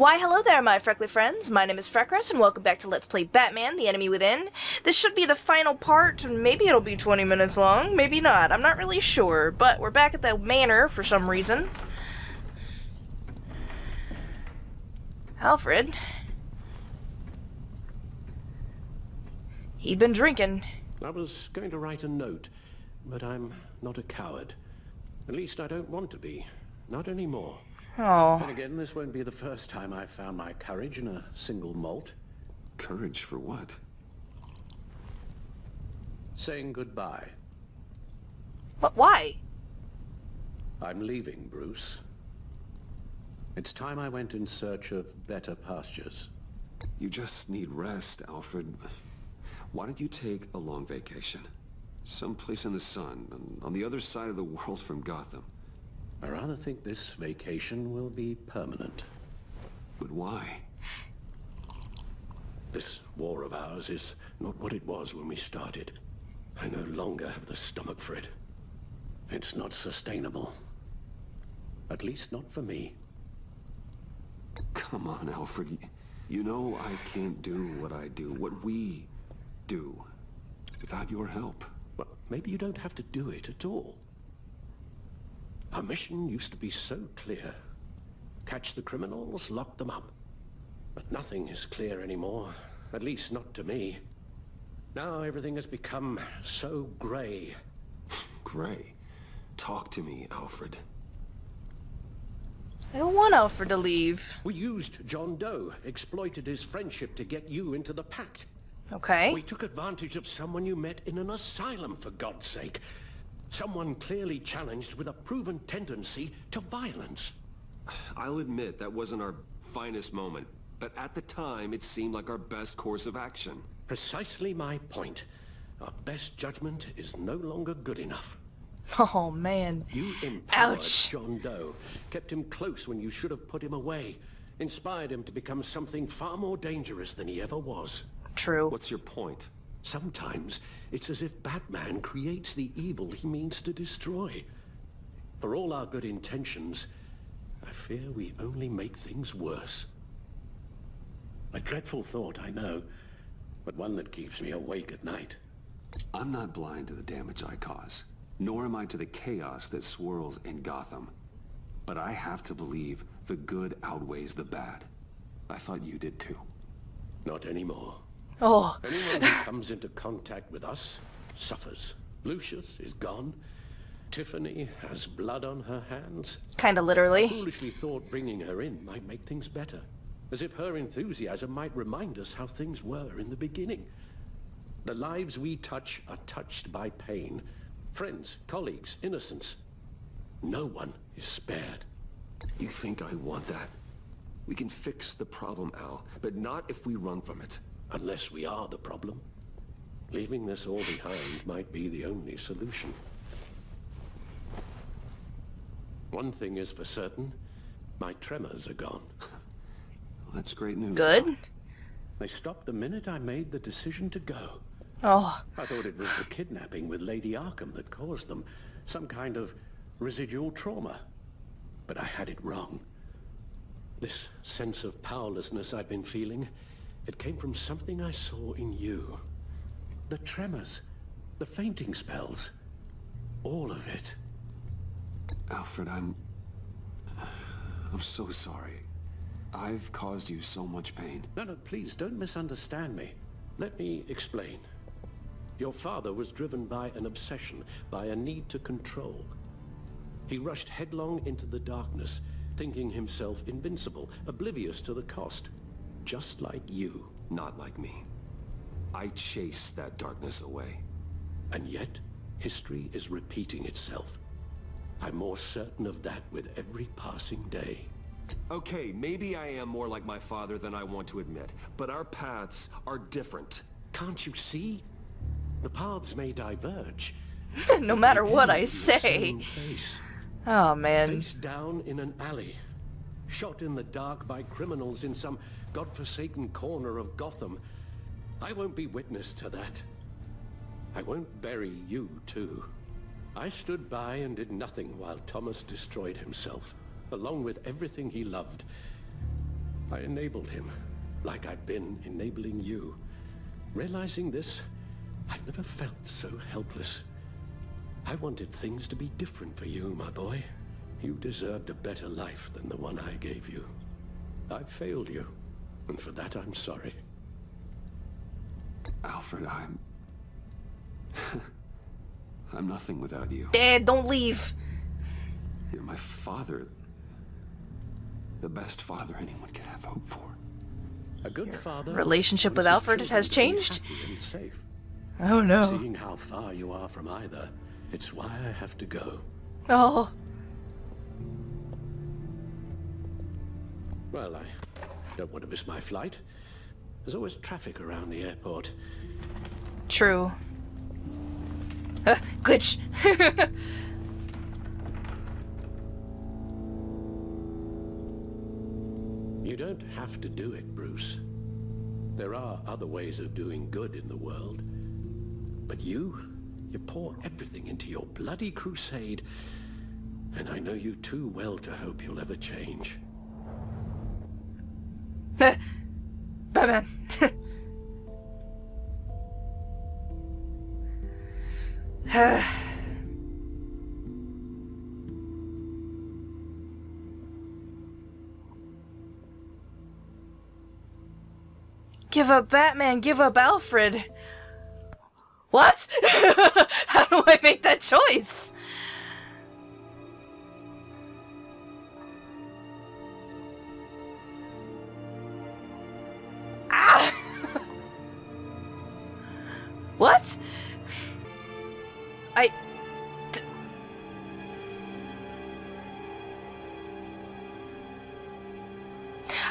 Why hello there my freckly friends, my name is Freckris and welcome back to Let's Play Batman, The Enemy Within. This should be the final part, maybe it'll be 20 minutes long, maybe not, I'm not really sure, but we're back at the manor for some reason. Alfred. He'd been drinking. I was going to write a note, but I'm not a coward. At least I don't want to be, not anymore. Oh. And again, this won't be the first time I've found my courage in a single malt. Courage for what? Saying goodbye. But why? I'm leaving, Bruce. It's time I went in search of better pastures. You just need rest, Alfred. Why don't you take a long vacation? Someplace in the sun, on the other side of the world from Gotham. I rather think this vacation will be permanent. But why? This war of ours is not what it was when we started. I no longer have the stomach for it. It's not sustainable. At least not for me. Come on, Alfred. You know I can't do what I do, what we do, without your help. Well, maybe you don't have to do it at all. Our mission used to be so clear. Catch the criminals, lock them up. But nothing is clear anymore, at least not to me. Now everything has become so grey. Gray, talk to me, Alfred. I don't want Alfred to leave. We used John Doe, exploited his friendship to get you into the pact. Okay. We took advantage of someone you met in an asylum, for God's sake. Someone clearly challenged with a proven tendency to violence. I'll admit that wasn't our finest moment, but at the time it seemed like our best course of action. Precisely my point. Our best judgment is no longer good enough. Oh man. You empowered Ouch. John Doe, kept him close when you should have put him away, inspired him to become something far more dangerous than he ever was. True. What's your point? Sometimes it's as if Batman creates the evil he means to destroy. For all our good intentions, I fear we only make things worse. A dreadful thought, I know, but one that keeps me awake at night. I'm not blind to the damage I cause, nor am I to the chaos that swirls in Gotham. But I have to believe the good outweighs the bad. I thought you did too. Not anymore. Oh. Anyone who comes into contact with us suffers. Lucius is gone. Tiffany has blood on her hands. Kinda literally. Foolishly thought bringing her in might make things better. As if her enthusiasm might remind us how things were in the beginning. The lives we touch are touched by pain. Friends, colleagues, innocents. No one is spared. You think I want that? We can fix the problem, Al, but not if we run from it. Unless we are the problem. Leaving this all behind might be the only solution. One thing is for certain, my tremors are gone. Well, that's great news. Good. They stopped the minute I made the decision to go. Oh. I thought it was the kidnapping with Lady Arkham that caused them. Some kind of residual trauma. But I had it wrong. This sense of powerlessness I've been feeling, it came from something I saw in you. The tremors, the fainting spells, all of it. Alfred, I'm so sorry. I've caused you so much pain. No, please don't misunderstand me. Let me explain. Your father was driven by an obsession, by a need to control. He rushed headlong into the darkness, thinking himself invincible, oblivious to the cost. Just like you. Not like me. I chased that darkness away. And yet, history is repeating itself. I'm more certain of that with every passing day. Okay, maybe I am more like my father than I want to admit, but our paths are different. Can't you see? The paths may diverge. No matter but what they I end in the same say. place. Oh man. Face down in an alley. Shot in the dark by criminals in some godforsaken corner of Gotham. I won't be witness to that. I won't bury you, too. I stood by and did nothing while Thomas destroyed himself, along with everything he loved. I enabled him, like I'd been enabling you. Realizing this, I've never felt so helpless. I wanted things to be different for you, my boy. You deserved a better life than the one I gave you. I failed you, and for that I'm sorry. Alfred, I'm nothing without you. Dad, don't leave. You're my father. The best father anyone could have hope for. A good father. Relationship with wants his Alfred has children to be changed? happy and safe. Oh no. Seeing how far you are from either, it's why I have to go. Oh. Well, I don't want to miss my flight. There's always traffic around the airport. True. Glitch. You don't have to do it, Bruce. There are other ways of doing good in the world. But you pour everything into your bloody crusade, and I know you too well to hope you'll ever change. Batman. Give up Batman, give up Alfred. What? How do I make that choice? Ah! What?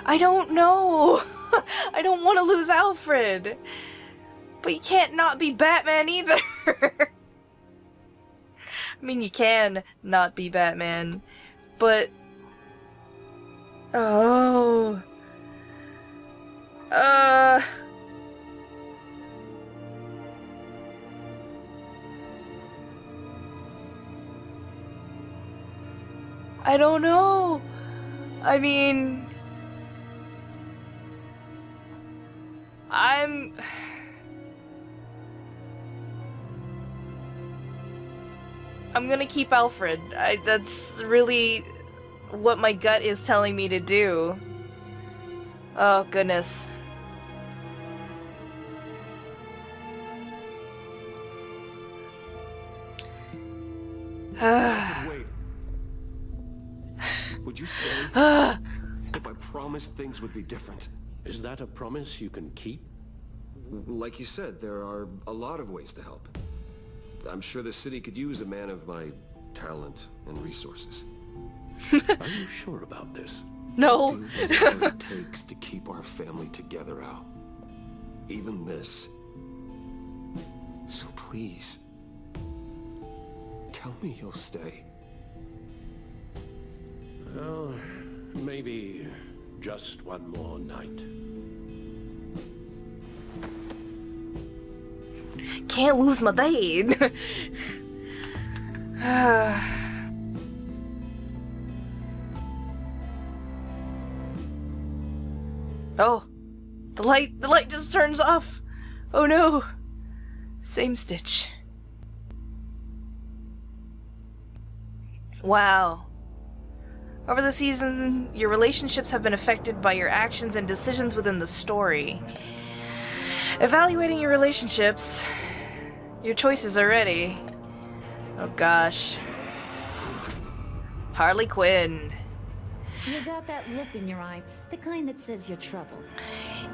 I don't know. I don't want to lose Alfred. But you can't not be Batman either. I mean, you can not be Batman, but... Oh... I don't know. I mean... I'm gonna keep Alfred. That's really what my gut is telling me to do. Oh, goodness. Wait. Would you stay? If I promised things would be different. Is that a promise you can keep? Like you said, there are a lot of ways to help. I'm sure the city could use a man of my talent and resources. Are you sure about this? No. Do whatever it takes to keep our family together, Al. Even this. So please, tell me you'll stay. Oh, maybe just one more night. Can't lose my dad. Oh, the light just turns off. Oh no. Same stitch. Wow. Over the season, your relationships have been affected by your actions and decisions within the story. Evaluating your relationships, your choices are ready. Oh gosh. Harley Quinn. You got that look in your eye, the kind that says you're trouble.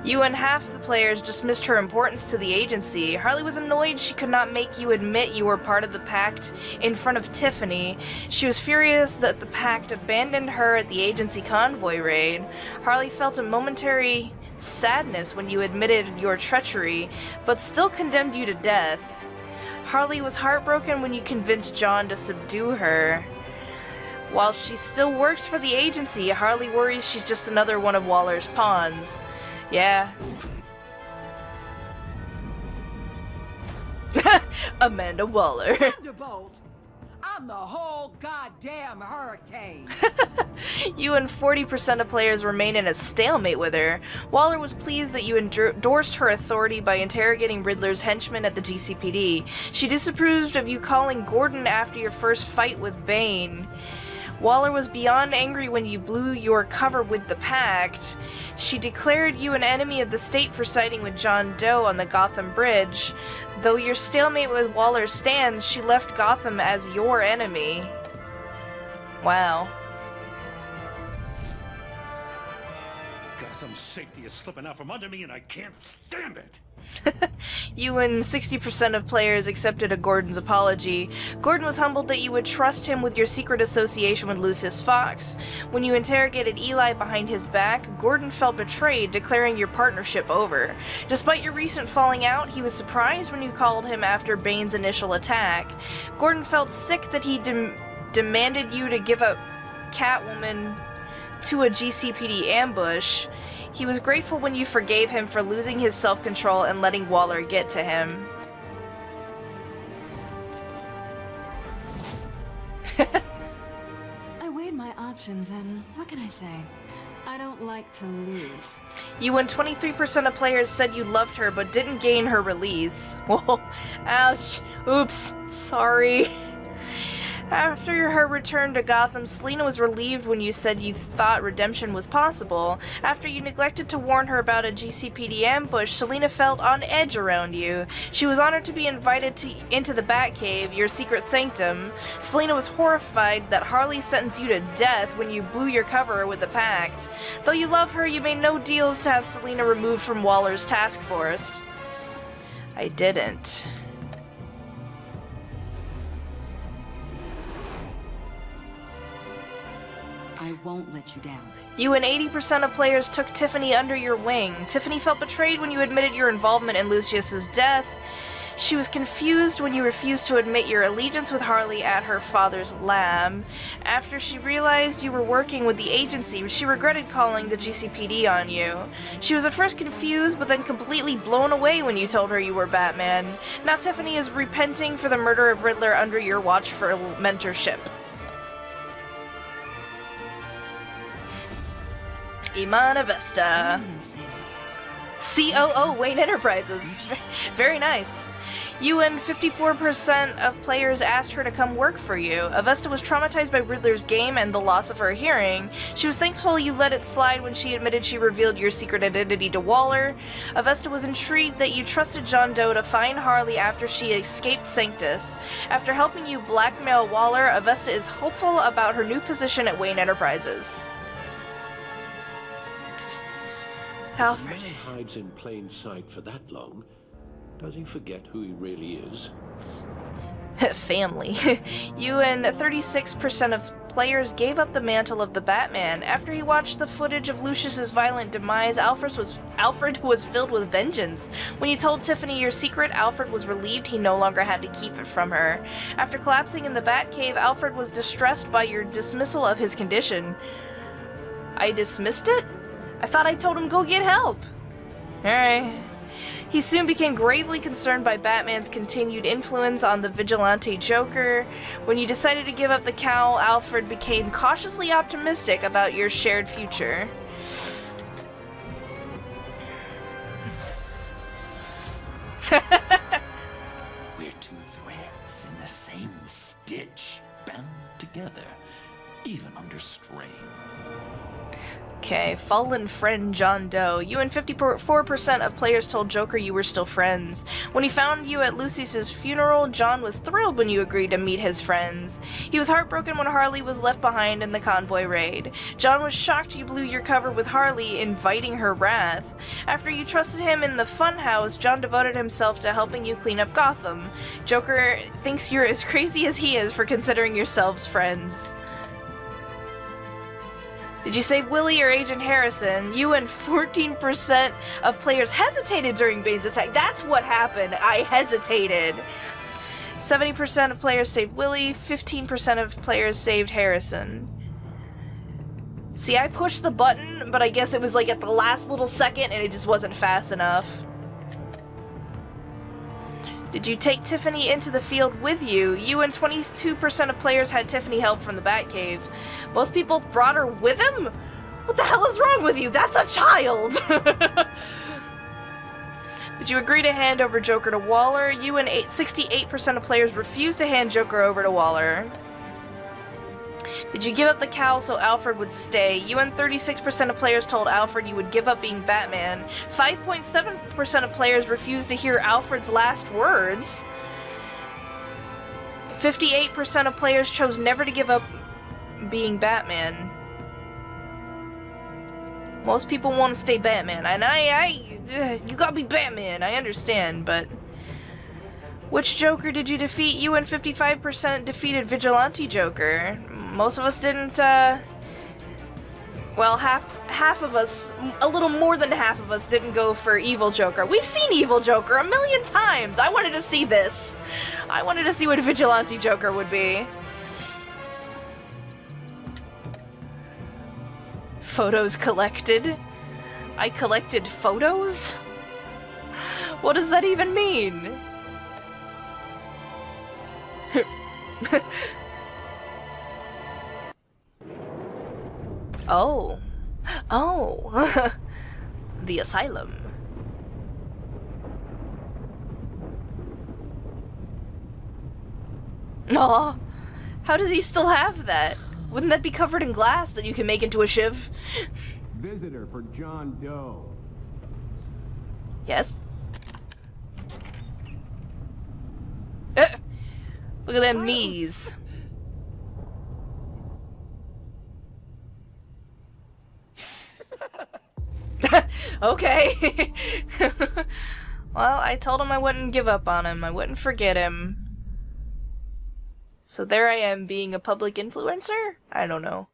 You and half the players just missed her importance to the agency. Harley was annoyed she could not make you admit you were part of the pact in front of Tiffany. She was furious that the pact abandoned her at the agency convoy raid. Harley felt a momentary sadness when you admitted your treachery, but still condemned you to death. Harley was heartbroken when you convinced John to subdue her. While she still works for the agency, Harley worries she's just another one of Waller's pawns. Yeah. Amanda Waller. Thunderbolt! I'm the whole goddamn hurricane. You and 40% of players remain in a stalemate with her. Waller was pleased that you endorsed her authority by interrogating Riddler's henchmen at the GCPD. She disapproved of you calling Gordon after your first fight with Bane. Waller was beyond angry when you blew your cover with the Pact. She declared you an enemy of the state for siding with John Doe on the Gotham Bridge. Though your stalemate with Waller stands, she left Gotham as your enemy. Wow. Gotham's safety is slipping out from under me and I can't stand it. You and 60% of players accepted a Gordon's apology. Gordon was humbled that you would trust him with your secret association with Lucius Fox. When you interrogated Eli behind his back, Gordon felt betrayed, declaring your partnership over. Despite your recent falling out, he was surprised when you called him after Bane's initial attack. Gordon felt sick that he demanded you to give up Catwoman to a GCPD ambush. He was grateful when you forgave him for losing his self-control and letting Waller get to him. I weighed my options and what can I say? I don't like to lose. You and 23% of players said you loved her but didn't gain her release. Whoa, ouch, oops, sorry. After her return to Gotham, Selina was relieved when you said you thought redemption was possible. After you neglected to warn her about a GCPD ambush, Selina felt on edge around you. She was honored to be invited into the Batcave, your secret sanctum. Selina was horrified that Harley sentenced you to death when you blew your cover with the Pact. Though you love her, you made no deals to have Selina removed from Waller's task force. I didn't. I won't let you down. You and 80% of players took Tiffany under your wing. Tiffany felt betrayed when you admitted your involvement in Lucius's death. She was confused when you refused to admit your allegiance with Harley at her father's lab. After she realized you were working with the agency, she regretted calling the GCPD on you. She was at first confused, but then completely blown away when you told her you were Batman. Now Tiffany is repenting for the murder of Riddler under your watchful mentorship. Imana Vesta. COO Wayne Enterprises. Very nice. You and 54% of players asked her to come work for you. Avesta was traumatized by Riddler's game and the loss of her hearing. She was thankful you let it slide when she admitted she revealed your secret identity to Waller. Avesta was intrigued that you trusted John Doe to find Harley after she escaped Sanctus. After helping you blackmail Waller, Avesta is hopeful about her new position at Wayne Enterprises. Alfred. If a man hides in plain sight for that long, does he forget who he really is? Family. You and 36% of players gave up the mantle of the Batman. After he watched the footage of Lucius's violent demise, Alfred was filled with vengeance. When you told Tiffany your secret, Alfred was relieved he no longer had to keep it from her. After collapsing in the Batcave, Alfred was distressed by your dismissal of his condition. I dismissed it? I thought I told him go get help. Alright. He soon became gravely concerned by Batman's continued influence on the vigilante Joker. When you decided to give up the cowl, Alfred became cautiously optimistic about your shared future. We're two threads in the same stitch, bound together, even under strain. Okay, fallen friend John Doe. You and 54% of players told Joker you were still friends. When he found you at Lucius's funeral, John was thrilled when you agreed to meet his friends. He was heartbroken when Harley was left behind in the convoy raid. John was shocked you blew your cover with Harley, inviting her wrath. After you trusted him in the funhouse, John devoted himself to helping you clean up Gotham. Joker thinks you're as crazy as he is for considering yourselves friends. Did you save Willie or Agent Harrison? You and 14% of players hesitated during Bane's attack. That's what happened. I hesitated. 70% of players saved Willie. 15% of players saved Harrison. See, I pushed the button, but I guess it was like at the last little second and it just wasn't fast enough. Did you take Tiffany into the field with you? You and 22% of players had Tiffany help from the Batcave. Most people brought her with him? What the hell is wrong with you? That's a child! Did you agree to hand over Joker to Waller? You and 68% of players refused to hand Joker over to Waller. Did you give up the cowl so Alfred would stay? You and 36% of players told Alfred you would give up being Batman. 5.7% of players refused to hear Alfred's last words. 58% of players chose never to give up being Batman. Most people want to stay Batman, and you gotta be Batman, I understand, but... Which Joker did you defeat? You and 55% defeated Vigilante Joker. Most of us didn't, well, half of us, a little more than half of us didn't go for Evil Joker. We've seen Evil Joker a million times! I wanted to see this! I wanted to see what Vigilante Joker would be. Photos collected? I collected photos? What does that even mean? Oh. Oh. The asylum. Aw. How does he still have that? Wouldn't that be covered in glass that you can make into a shiv? Visitor for John Doe. Yes? Look at them knees. Okay. Well, I told him I wouldn't give up on him. I wouldn't forget him. So there I am being a public influencer? I don't know.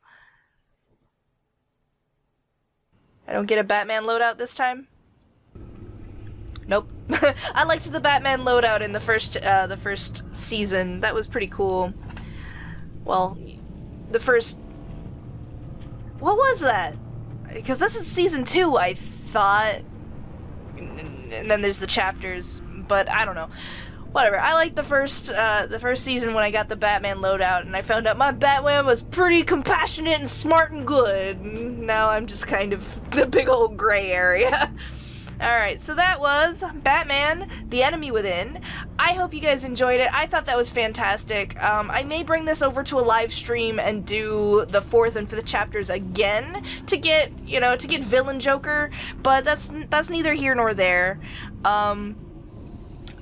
I don't get a Batman loadout this time? Nope. I liked the Batman loadout in the first season. That was pretty cool. Well, the first... What was that? Because this is season 2, I thought. And then there's the chapters, but I don't know. Whatever. I liked the first season when I got the Batman loadout, and I found out my Batman was pretty compassionate and smart and good. Now I'm just kind of the big old gray area. Alright, so that was Batman, The Enemy Within. I hope you guys enjoyed it. I thought that was fantastic. I may bring this over to a live stream and do the 4th and 5th chapters again to get, you know, to get Villain Joker, but that's neither here nor there.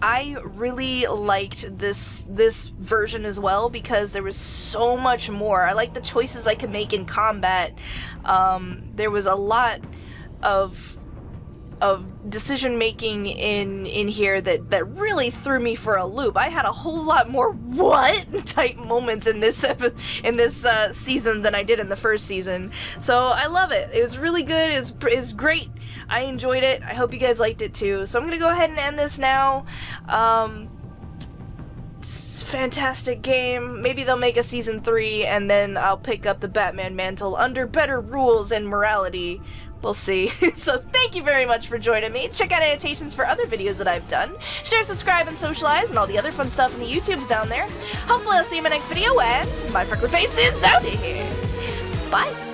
I really liked this version as well because there was so much more. I liked the choices I could make in combat. There was a lot of decision making in here that really threw me for a loop. I had a whole lot more what type moments in this season than I did in the first season. So I love it. It was really good. It was great. I enjoyed it. I hope you guys liked it too. So I'm gonna go ahead and end this now. Fantastic game. Maybe they'll make a season 3 and then I'll pick up the Batman mantle under better rules and morality. We'll see. So thank you very much for joining me. Check out annotations for other videos that I've done. Share, subscribe, and socialize, and all the other fun stuff in the YouTubes down there. Hopefully I'll see you in my next video, and my freckly face is out of here. Bye!